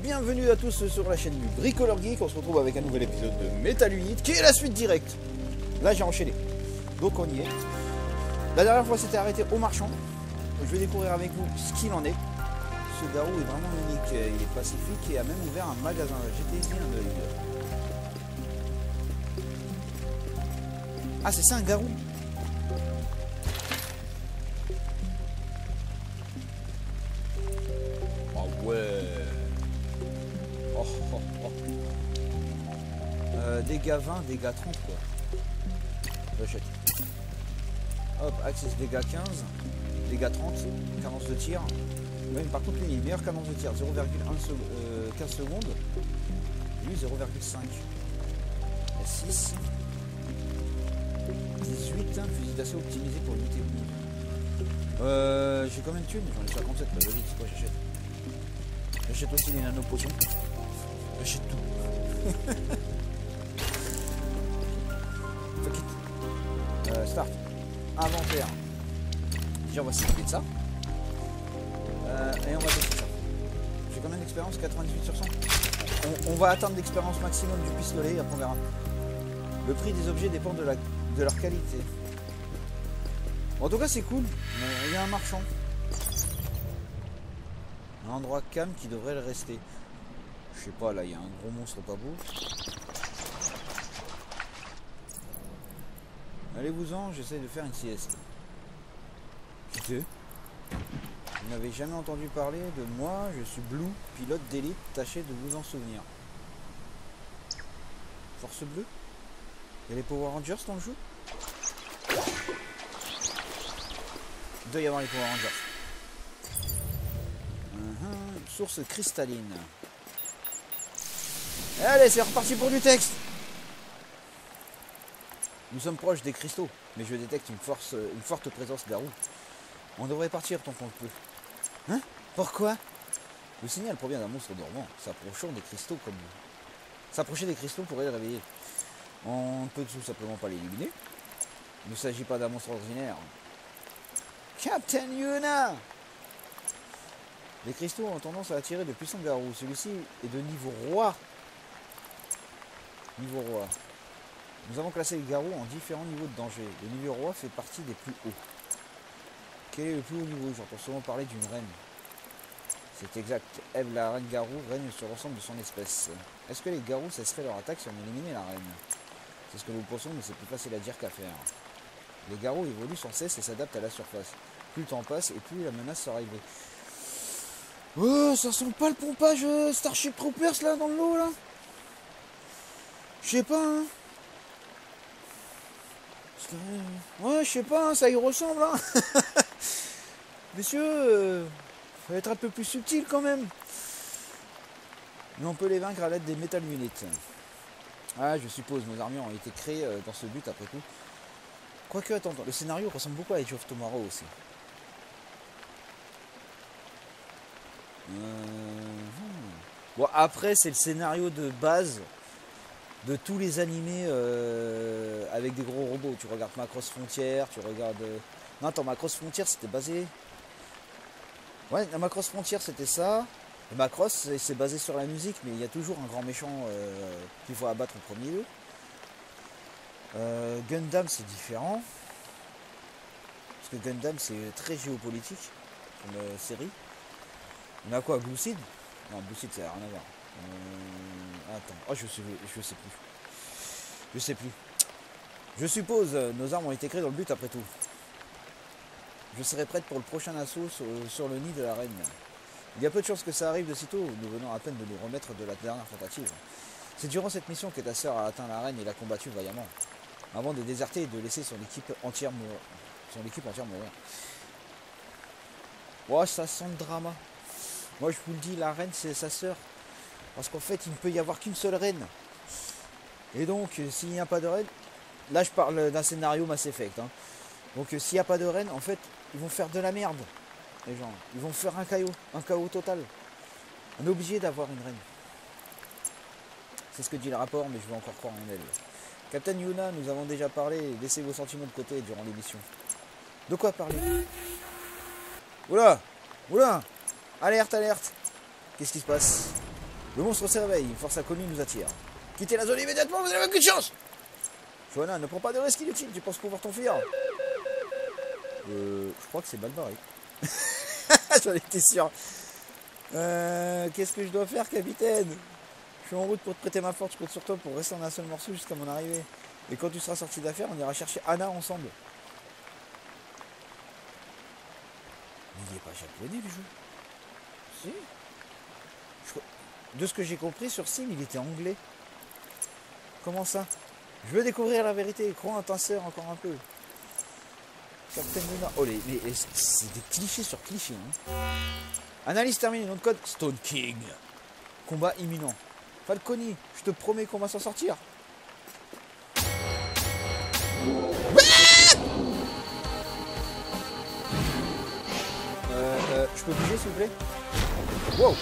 Bienvenue à tous sur la chaîne du Bricoleur Geek. On se retrouve avec un nouvel épisode de Metal Unit qui est la suite directe. Là j'ai enchaîné, donc on y est. La dernière fois c'était arrêté au marchand. Je vais découvrir avec vous ce qu'il en est. Ce garou est vraiment unique, il est pacifique et a même ouvert un magasin. J'étais ici un œil. Ah c'est ça un garou. Ouais. Oh, oh, oh. Dégâts 20, dégâts 30 quoi. J'achète. Hop, access dégâts 15, dégâts 30, cadence de tir. Même par contre lui il est meilleur cadence de tir, 0,15 secondes. Lui 0,5. Il y a 6. 18, fusil d'assaut optimisé pour l'unité ennemie. J'ai combien de thunes? J'en ai 57 là, vas-y, c'est quoi j'achète? J'achète aussi les nanopotions. J'achète tout. Fuck it. Start. Inventaire. Déjà on va s'occuper de ça. Et on va tester ça. J'ai combien d'expérience? 98 sur 100. On va atteindre l'expérience maximum du pistolet et après on verra. Le prix des objets dépend de leur qualité. Bon, en tout cas c'est cool. Il y a un marchand. Un endroit calme qui devrait le rester. Je sais pas, là il y a un gros monstre pas beau. Allez-vous-en, j'essaie de faire une sieste. Vous n'avez jamais entendu parler de moi, je suis Blue, pilote d'élite, tâchez de vous en souvenir. Force bleue? Il y a les Power Rangers dans le jeu? Il doit y avoir les Power Rangers. Source cristalline. Allez, c'est reparti pour du texte. Nous sommes proches des cristaux, mais je détecte une forte présence garou. On devrait partir tant qu'on le peut. Hein? Pourquoi? Le signal provient d'un monstre dormant. S'approcher des cristaux pourrait le réveiller. On ne peut tout simplement pas l'éliminer. Il ne s'agit pas d'un monstre ordinaire. Captain Yuna! Les cristaux ont tendance à attirer de puissants garous. Celui-ci est de niveau roi. Niveau roi. Nous avons classé les garous en différents niveaux de danger. Le niveau roi fait partie des plus hauts. Quel est le plus haut niveau? J'entends souvent parler d'une reine. C'est exact. Eve, la reine garou, règne sur l'ensemble de son espèce. Est-ce que les garous cesseraient leur attaque si on éliminait la reine? C'est ce que nous pensons, mais c'est plus facile à dire qu'à faire. Les garous évoluent sans cesse et s'adaptent à la surface. Plus le temps passe et plus la menace sera élevée. Oh, ça sent pas le pompage Starship Troopers là dans l'eau là. Je sais pas hein. Ouais, je sais pas, hein, ça y ressemble hein. Messieurs, faut être un peu plus subtil quand même. Mais on peut les vaincre à l'aide des Metal Unit. Ah, je suppose, nos armures ont été créées dans ce but après tout. Quoique, attends, le scénario ressemble beaucoup à Age of Tomorrow aussi. Bon, après, c'est le scénario de base de tous les animés avec des gros robots. Tu regardes Macross Frontier, tu regardes... Non, attends, Macross Frontier, c'était basé... Ouais, la Macross Frontier, c'était ça. Le Macross, c'est basé sur la musique, mais il y a toujours un grand méchant qu'il faut abattre en premier lieu. Gundam, c'est différent. Parce que Gundam, c'est très géopolitique comme série. On a quoi, Blue Seed? Non, Blue Seed, ça n'a rien à voir. Attends, oh, je sais plus. Je sais plus. Je suppose, nos armes ont été créées dans le but après tout. Je serai prête pour le prochain assaut sur le nid de la reine. Il y a peu de chances que ça arrive de sitôt, nous venons à peine de nous remettre de la dernière tentative. C'est durant cette mission que ta sœur a atteint la reine et l'a combattue vaillamment, avant de déserter et de laisser son équipe entière mourir. Ouais, ça sent le drama. Moi je vous le dis, la reine c'est sa sœur. Parce qu'en fait il ne peut y avoir qu'une seule reine. Et donc s'il n'y a pas de reine, là je parle d'un scénario Mass Effect. Hein. Donc s'il n'y a pas de reine, en fait ils vont faire de la merde. Les gens, ils vont faire un chaos total. On est obligé d'avoir une reine. C'est ce que dit le rapport, mais je veux encore croire en elle. Captain Yuna, nous avons déjà parlé, laissez vos sentiments de côté durant l'émission. De quoi parler? Oula! Oula! Alerte, alerte! Qu'est-ce qui se passe? Le monstre se réveille, une force inconnue nous attire. Quittez la zone immédiatement, vous n'avez aucune chance! Johanna, ne prends pas de risque inutile, tu penses pouvoir t'enfuir? Je crois que c'est mal barré. J'en étais sûr. Qu'est-ce que je dois faire, capitaine? Je suis en route pour te prêter ma force, je compte sur toi pour rester en un seul morceau jusqu'à mon arrivée. Et quand tu seras sorti d'affaires, on ira chercher Anna ensemble. Mais il n'est pas japonais du jeu. Si. De ce que j'ai compris sur Steam, il était anglais. Comment ça? Je veux découvrir la vérité, crois en ta sœur encore un peu. Captain Luna. Oh, c'est des clichés sur clichés. Hein. Analyse terminée, nom de code Stone King. Combat imminent. Falconi, je te promets qu'on va s'en sortir. Je peux bouger s'il vous plaît? Wow.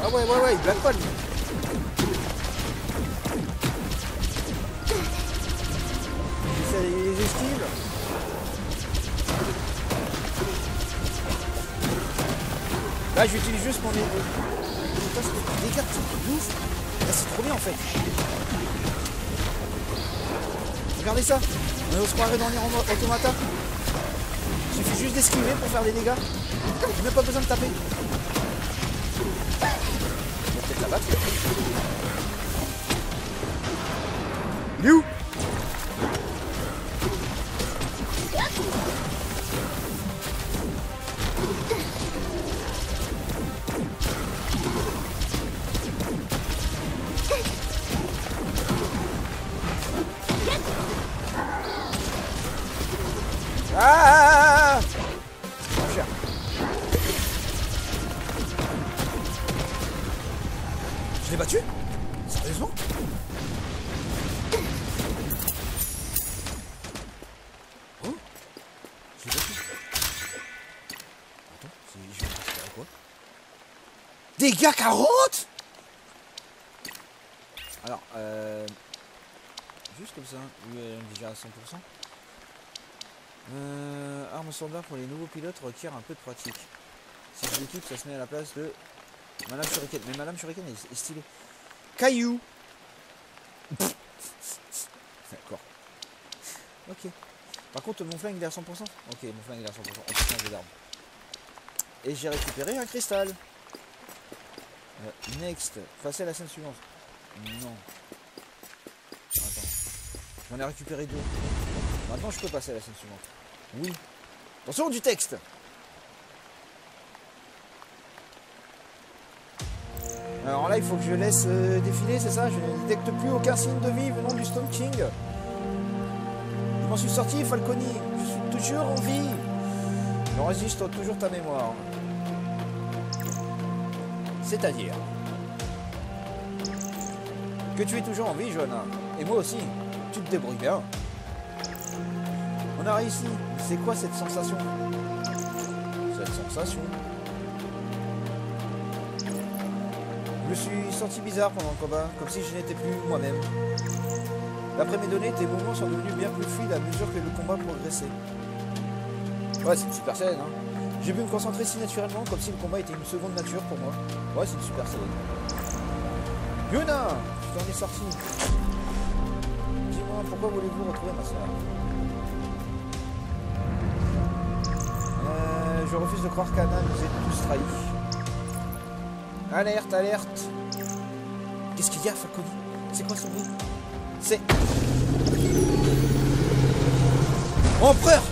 Ah ouais, Black Paul. Les esquives. Là j'utilise juste mon épée. Les cartes sont ouf. Là c'est trop bien en fait. Regardez ça. On se croirait dans les automata. Il suffit juste d'esquiver pour faire des dégâts. J'ai même pas besoin de taper. On va peut-être la battre. Il est où? Ah, mon cher. Je l'ai battu? Sérieusement? Oh, je l'ai battu. Attends, je vais récupérer quoi? Dégâts 40? Alors, juste comme ça, lui elle est déjà à 100%. Arme standard pour les nouveaux pilotes requiert un peu de pratique. Si je l'équipe, ça se met à la place de Madame Shuriken. Mais Madame Shuriken est stylée. Caillou. D'accord. Ok. Par contre, mon flingue il est à 100%. Ok, mon flingue il est à 100%. On peut changer d'arme. Et j'ai récupéré un cristal. Next. Passez à la scène suivante. Non. Attends. J'en ai récupéré 2. Maintenant, je peux passer à la scène suivante. Oui. Attention du texte. Alors là, il faut que je laisse défiler, c'est ça? Je ne détecte plus aucun signe de vie venant du Stone King. Je m'en suis sorti, Falconi. Je suis toujours en vie. Je résiste toujours ta mémoire. C'est-à-dire que tu es toujours en vie, Johanna. Et moi aussi. Tu te débrouilles bien. On a réussi. C'est quoi cette sensation? Cette sensation. Je me suis senti bizarre pendant le combat, comme si je n'étais plus moi-même. D'après mes données, tes mouvements sont devenus bien plus fluides à mesure que le combat progressait. Ouais, c'est une super scène, hein. J'ai pu me concentrer si naturellement, comme si le combat était une seconde nature pour moi. Ouais, c'est une super scène. Yuna, tu t'en es sorti. Dis-moi, pourquoi voulez-vous retrouver ma soeur? Je refuse de croire qu'Anna nous ait tous trahis. Alerte, alerte. Qu'est-ce qu'il y a, Falconi? C'est quoi ce bruit? C'est... Empereur.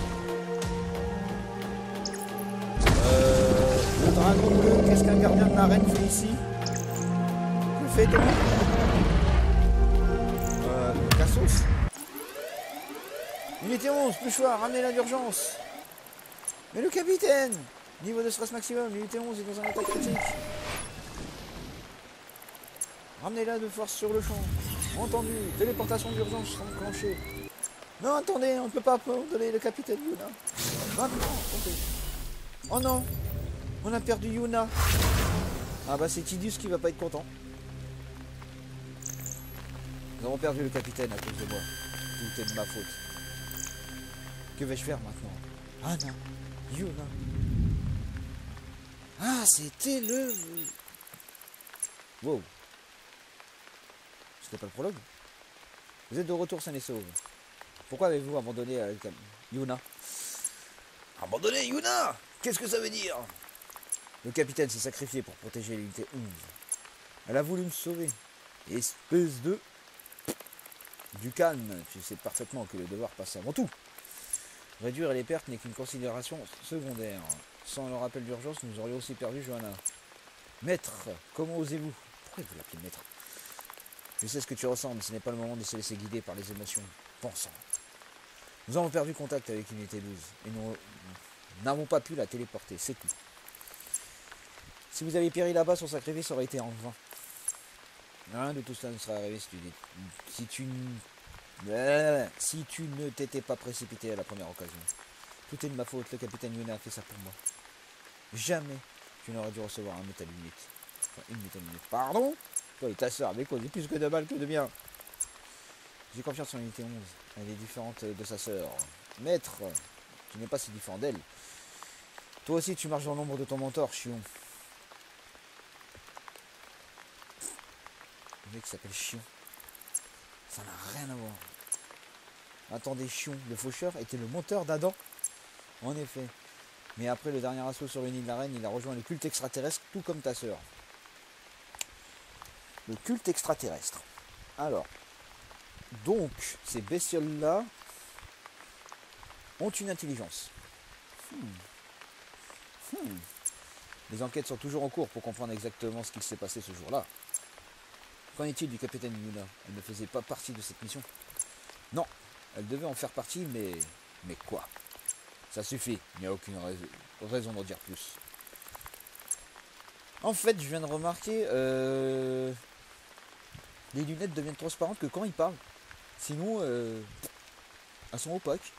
Le dragon bleu, qu'est-ce qu'un gardien de la reine fait ici? Que fait-on? Cassos. Unité 11, Pluchoir, ramenez-la d'urgence. Mais le capitaine! Niveau de stress maximum, l'unité 11 est dans un état critique. Ramenez-la de force sur le champ. Entendu, téléportation d'urgence enclenchée. Non, attendez, on ne peut pas abandonner le capitaine Yuna. Maintenant, attendez. Oh non, on a perdu Yuna. Ah bah c'est Tidus qui va pas être content. Nous avons perdu le capitaine à cause de moi. Tout est de ma faute. Que vais-je faire maintenant? Anna, Yuna. Ah, c'était le... Wow. C'était pas le prologue? Vous êtes de retour sain et sauve. Pourquoi avez-vous abandonné Yuna? Abandonné Yuna? Qu'est-ce que ça veut dire? Le capitaine s'est sacrifié pour protéger l'unité 11. Elle a voulu me sauver. Espèce de... Du calme, tu sais parfaitement que le devoir passe avant tout. Réduire les pertes n'est qu'une considération secondaire. Sans le rappel d'urgence, nous aurions aussi perdu Johanna. Maître, comment osez-vous? Pourquoi vous l'appelez maître? Je sais ce que tu ressens, mais ce n'est pas le moment de se laisser guider par les émotions. Pensant. Nous avons perdu contact avec l'unité 12 et nous n'avons pas pu la téléporter, c'est tout. Si vous avez péri là-bas, son sacrifice aurait été en vain. Rien de tout cela ne serait arrivé si tu ne t'étais pas précipité à la première occasion. Tout est de ma faute, le capitaine Yuna a fait ça pour moi. Jamais tu n'aurais dû recevoir un métal unit. Enfin, une métal unit. Pardon? Toi et ta soeur avaient causé plus que de mal que de bien. J'ai confiance en l'unité 11. Elle est différente de sa sœur. Maître, tu n'es pas si différent d'elle. Toi aussi tu marches dans l'ombre de ton mentor, Chion. Le mec s'appelle Chion. Ça n'a rien à voir. Attendez, Chion, le faucheur, était le mentor d'Adam. En effet. Mais après le dernier assaut sur le nid de la reine, il a rejoint le culte extraterrestre, tout comme ta sœur. Le culte extraterrestre. Alors, donc, ces bestioles-là ont une intelligence. Les enquêtes sont toujours en cours pour comprendre exactement ce qu'il s'est passé ce jour-là. Qu'en est-il du capitaine Yuna? Elle ne faisait pas partie de cette mission? Non, elle devait en faire partie, mais quoi? Ça suffit, il n'y a aucune raison d'en dire plus. En fait, je viens de remarquer, les lunettes deviennent transparentes que quand il parle. Sinon, elles sont opaques.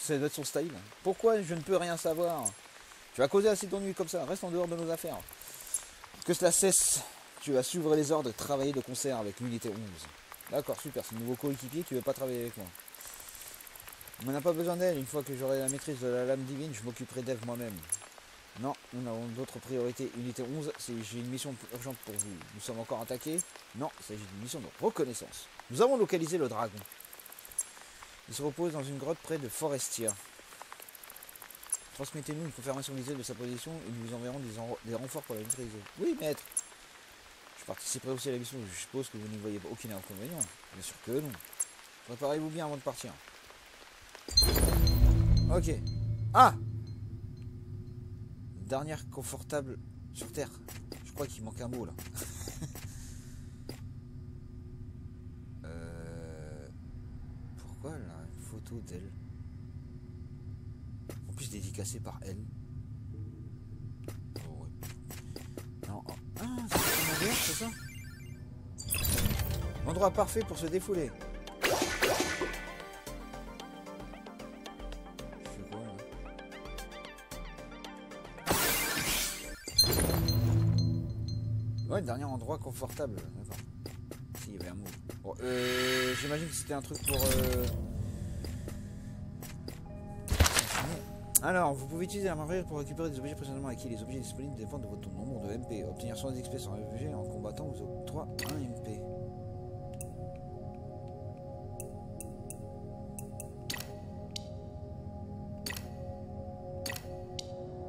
Ça doit être son style. Pourquoi je ne peux rien savoir? Tu vas causer assez d'ennuis comme ça, reste en dehors de nos affaires. Que cela cesse. Tu vas suivre les ordres et travailler de concert avec l'unité 11. D'accord, super, c'est le nouveau coéquipier, tu veux pas travailler avec moi. On n'a pas besoin d'elle, une fois que j'aurai la maîtrise de la lame divine, je m'occuperai d'elle moi-même. Non, nous avons d'autres priorités. Unité 11, j'ai une mission urgente pour vous. Nous sommes encore attaqués? Non, il s'agit d'une mission de reconnaissance. Nous avons localisé le dragon. Il se repose dans une grotte près de Forestia. Transmettez-nous une confirmation visuelle de sa position et nous vous enverrons des renforts pour la maîtriser. Oui, maître. Je participerai aussi à la mission, je suppose que vous n'y voyez aucun inconvénient. Bien sûr que non. Préparez-vous bien avant de partir. Ok. Ah! Dernière confortable sur Terre. Je crois qu'il manque un mot là. Pourquoi elle a une photo d'elle? En plus dédicacée par elle. Oh, ouais. Non, oh. Ah, c'est ça? Endroit parfait pour se défouler. Ouais, dernier endroit confortable. D'accord. Si, il y avait un mot. Bon, j'imagine que c'était un truc pour... Alors, vous pouvez utiliser la marée pour récupérer des objets précédemment acquis. Les objets disponibles dépendent de votre nombre de MP. Obtenir 100 XP sur un objet en combattant vous octroie 1 MP.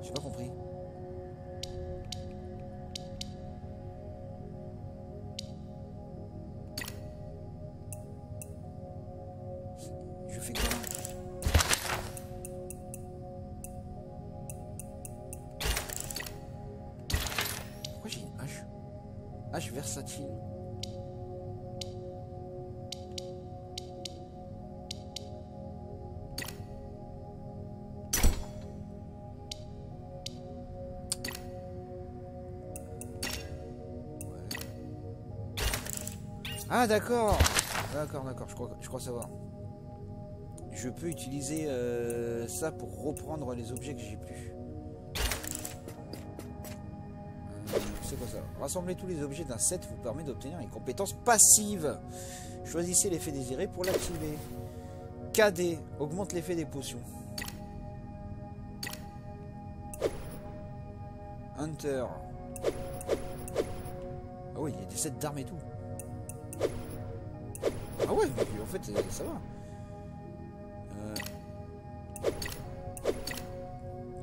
J'ai pas compris. Je fais comment? Pourquoi j'ai une hache? Hache versatile. Ah d'accord. D'accord, je crois savoir. Je peux utiliser ça pour reprendre les objets que j'ai plus. C'est quoi quoi ça? Rassembler tous les objets d'un set vous permet d'obtenir une compétence passive. Choisissez l'effet désiré pour l'activer. KD augmente l'effet des potions. Hunter. Ah oui, il y a des sets d'armes et tout. Ah ouais, mais en fait, ça va.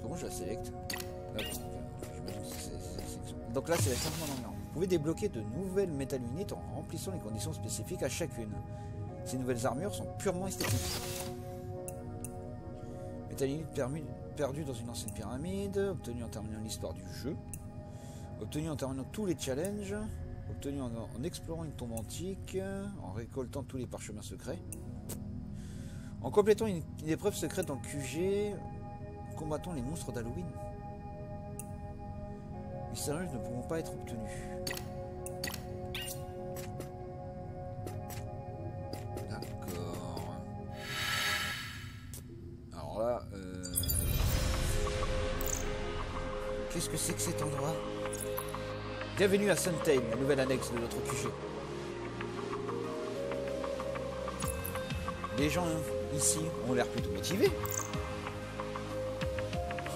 Comment je la sélecte? Donc là, c'est la changement d'armure. Vous pouvez débloquer de nouvelles Metal Units en remplissant les conditions spécifiques à chacune. Ces nouvelles armures sont purement esthétiques. Metal Unit perdu dans une ancienne pyramide, obtenu en terminant l'histoire du jeu, obtenu en terminant tous les challenges, obtenu en explorant une tombe antique, en récoltant tous les parchemins secrets, en complétant une épreuve secrète dans le QG, combattant les monstres d'Halloween. Les challenges ne pourront pas être obtenus. D'accord. Alors là, qu'est-ce que c'est que cet endroit? Bienvenue à Suntail, la nouvelle annexe de notre QG. Les gens ici ont l'air plutôt motivés.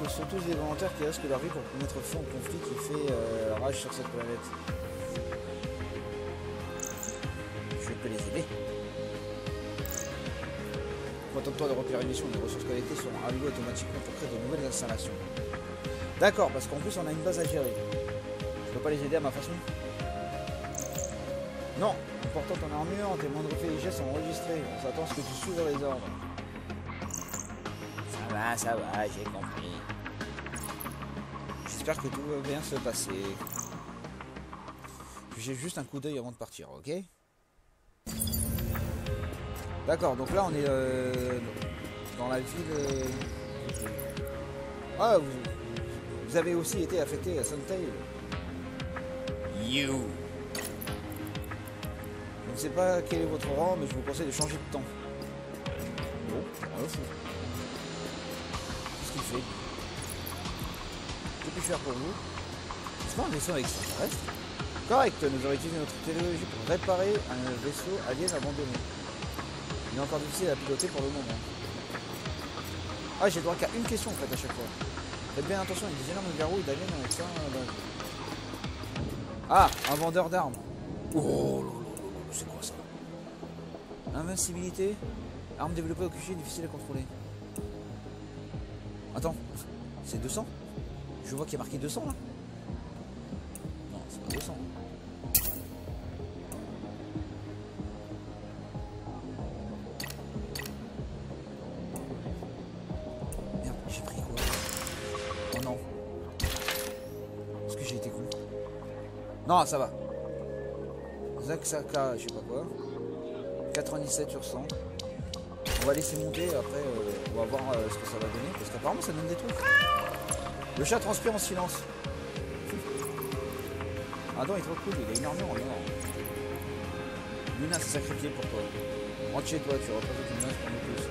Ce sont tous des volontaires qui risquent leur vie pour mettre fin au conflit qui fait rage sur cette planète. Je peux les aider. Contente-toi de remplir une mission. Les ressources collectées seront allouées automatiquement pour créer de nouvelles installations. D'accord, parce qu'en plus on a une base à gérer. Je peux pas les aider à ma façon? Non, en portant ton armure, tes moindres faits et gestes sont enregistrés. On s'attend à ce que tu suives les ordres. Ça va, j'ai compris. J'espère que tout va bien se passer. J'ai juste un coup d'œil avant de partir, ok? D'accord, donc là on est dans la ville... Ah, vous avez aussi été affecté à Suntail. You. Je ne sais pas quel est votre rang, mais je vous conseille de changer de temps. Bon, rien fou. Qu'est-ce qu'il fait? Que puis-je faire pour vous? C'est pas un vaisseau extraterrestre? Correct, nous avons utilisé notre technologie pour réparer un vaisseau alien abandonné. Il est encore difficile à piloter pour le moment. Ah, j'ai droit qu'à une question en fait à chaque fois. Faites bien attention, il y a des énormes verrouilles d'aliens avec ça. Ah, un vendeur d'armes. Oh là là là, c'est quoi ça? Invincibilité. Arme développée au QG, difficile à contrôler. Attends, c'est 200? Je vois qu'il y a marqué 200 là. Non, c'est pas 200. Merde, j'ai pris quoi? Oh non. Est-ce que j'ai été con? Non, ça va. Zaxaka, je sais pas quoi. 97 sur 100. On va laisser monter, après on va voir ce que ça va donner, parce qu'apparemment ça donne des trucs. Le chat transpire en silence. Ah non, il est trop cool, il a une armure en or. Luna s'est sacrifié pour toi. Rentre chez toi, tu représentes une menace pour nous tous.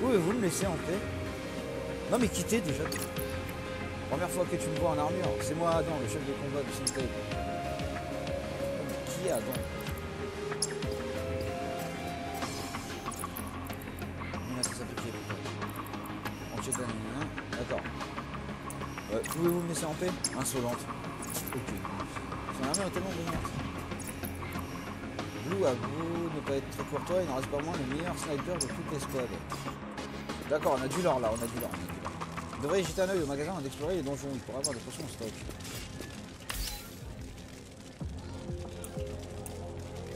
Pouvez-vous me laisser en paix? Non mais quittez déjà. Première fois que tu me vois en armure, c'est moi Adam, le chef de combat de Suntail. Qui est Adam? D'accord. Pouvez-vous me laisser en paix? Insolente. Ok. Son armure est tellement brillante. Blue a beau ne pas être très courtois, il n'en reste pas moins le meilleur sniper de toute l'escouade. D'accord, on a du lore là, on a du lore. Vous devriez jeter un œil au magasin et d'explorer les donjons, il pourrait avoir des potions en stock.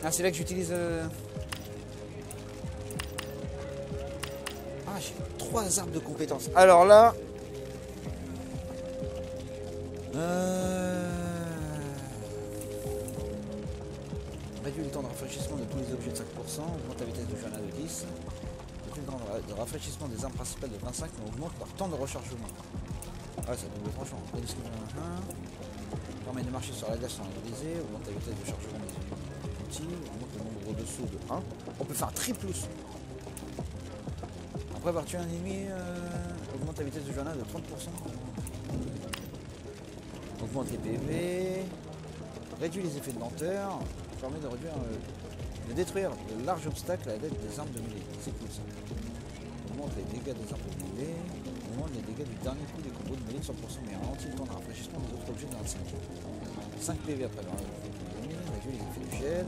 Ah, c'est là que j'utilise... Ah, j'ai 3 arbres de compétences. Alors là... Réduit le temps de rafraîchissement de tous les objets de 5%, augmente la vitesse de journal de 10, réduit le temps de rafraîchissement des armes principales de 25, mais augmente leur temps de rechargement. Ah, ça double tranchant. Permet de marcher sur la glace sans réaliser, augmente la vitesse de chargement des outils, augmente le nombre de sauts de 1. On peut faire un triple saut. Après avoir tué un ennemi, augmente la vitesse de journal de 30%. Augmente les PV. Réduit les effets de lenteur. Permet de réduire... de détruire de larges obstacles à l'aide des armes de mêlée. C'est cool ça. Augmente les dégâts des armes de mêlée. Augmente les dégâts du dernier coup des combos de mêlée de 100%, mais ralentit le temps de rafraîchissement des autres objets de 25. 5 PV après le réduit les effets du gel.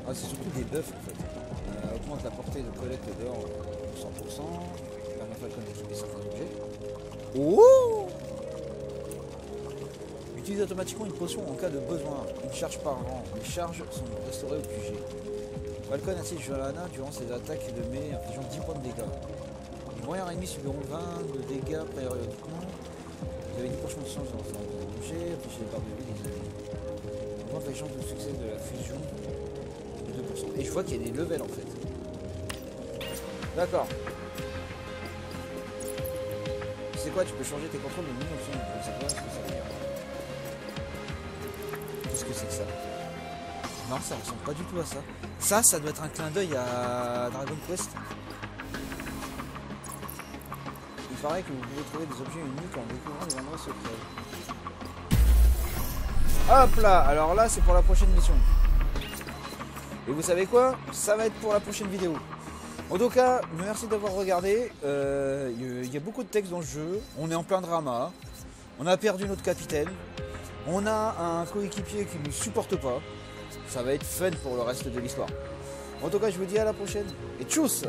Ah, c'est surtout des buffs en fait. Augmente la portée de collecte d'or de 100%. Permet à Falcon d'équiper certains objets. Oh! Utilise automatiquement une potion en cas de besoin. Une charge par rang. Les charges sont restaurées au QG. Falcon assiste Johanna durant ses attaques de mêlée infligeant 10 points de dégâts. Les moyens ennemis subiront 20 de dégâts périodiquement. Vous avez 10% de chance dans un objet. Affichez les barres de vie des ennemis. Augmente les chances de succès de la fusion de 2%. Et je vois qu'il y a des levels en fait. D'accord. C'est quoi? Tu peux changer tes contrôles de menu option. Je sais pas ce que ça veut dire. Qu'est-ce que c'est que ça? Non, ça ressemble pas du tout à ça. Ça doit être un clin d'œil à Dragon Quest. Il paraît que vous pouvez trouver des objets uniques en découvrant des endroits secrets. Hop là! Alors là, c'est pour la prochaine mission. Et vous savez quoi? Ça va être pour la prochaine vidéo. En tout cas, merci d'avoir regardé. Il y a beaucoup de textes dans le jeu. On est en plein drama. On a perdu notre capitaine. On a un coéquipier qui ne nous supporte pas. Ça va être fun pour le reste de l'histoire. En tout cas, je vous dis à la prochaine. Et tchuss!